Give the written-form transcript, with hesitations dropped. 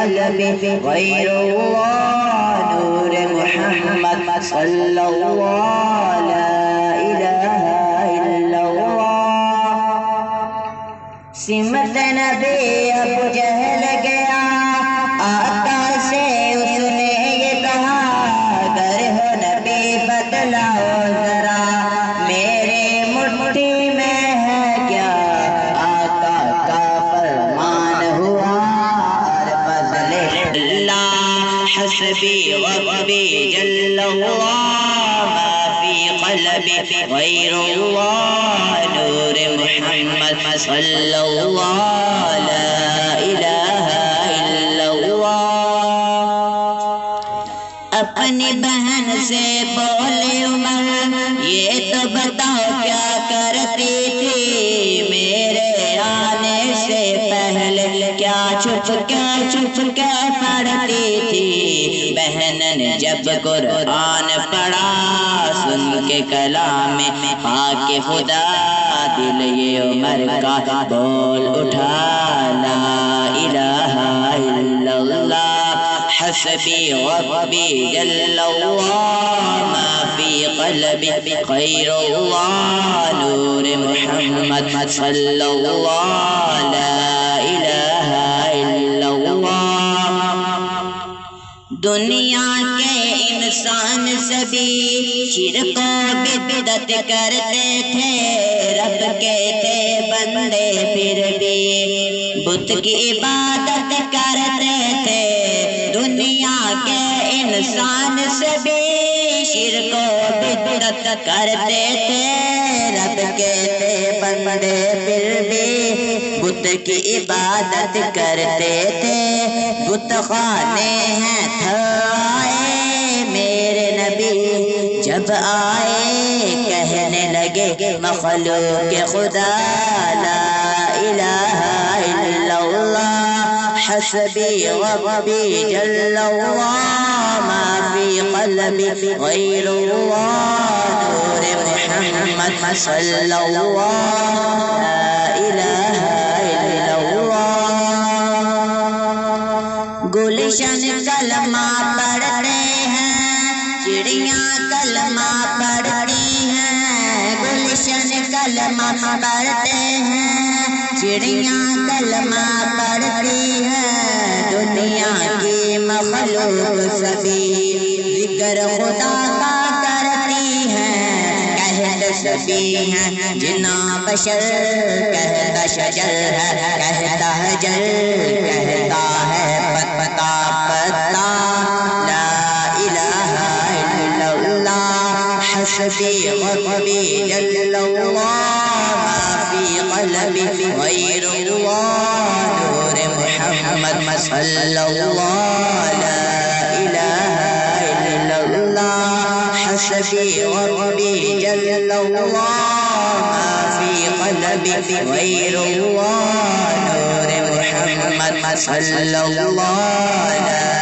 قلبي غير الله نور محمد صلى الله لا إله إلا الله سمت نبی ابو جہل گیا آقا سے اس نے یہ کہا اگر ہو نبی بتلاؤ ذرا میرے مٹھی میں ہے کیا آقا کا فرمان ہوا اور فضل اللہ حسبی ربی جل اللہ ما فی قلبی غیر اللہ نور محمد صلی اللہ لا الہ الا اللہ اپنی بہن سے بولے عمر یہ تو بتاؤ کیا کرتی تھی میرے آنے سے پہلے کیا چھپ کے پڑھتی تھی بہن نے جب قرآن پڑھا سن کے کلام پاک خدا دل یہ عمر کا بول اٹھا لا الہ الا اللہ حسبی ربی جل اللہ ما فی قلبی غیر اللہ نور محمد صلی اللہ لا الہ الا اللہ دنیا کے انسان سبھی شرک و بدعت کرتے تھے رب کے تھے بندے پھر بھی بت کی عبادت کرتے تھے دنیا کے انسان سبھی شرک و بدعت کرتے تھے رب کے تھے بندے پھر بھی بت کی عبادت کرتے تھے بت خانے ہیں تھائے میرے نبی جب آئے کہنے لگے مخلوق خدا لا الہ الا اللہ حسبی ربی جل اللہ ما فی قلبی غیر اللہ نور محمد صلی اللہ لا الہ الا اللہ گلشن کلمہ پڑھتے ہیں چڑیاں کلمہ پڑھتی ہیں گلشن کلمہ پڑھتے ہیں چڑیاں کلمہ پڑھتی ہیں دنیا کی مخلوق سبھی ذکر خدا کا کرتی ہیں کہتے سبھی ہیں جنا بشر کہتا شجر ہے کہتا ہے جل کہتا ہے پتا پتا لا الہ الا اللہ حسبی ربی جل اللہ ما فی قلبی غیر اللہ نور محمد صلی اللہ لا الہ الا اللہ حسبی ربی جل اللہ ما فی قلبی غیر اللہ نور محمد صلی اللہ لا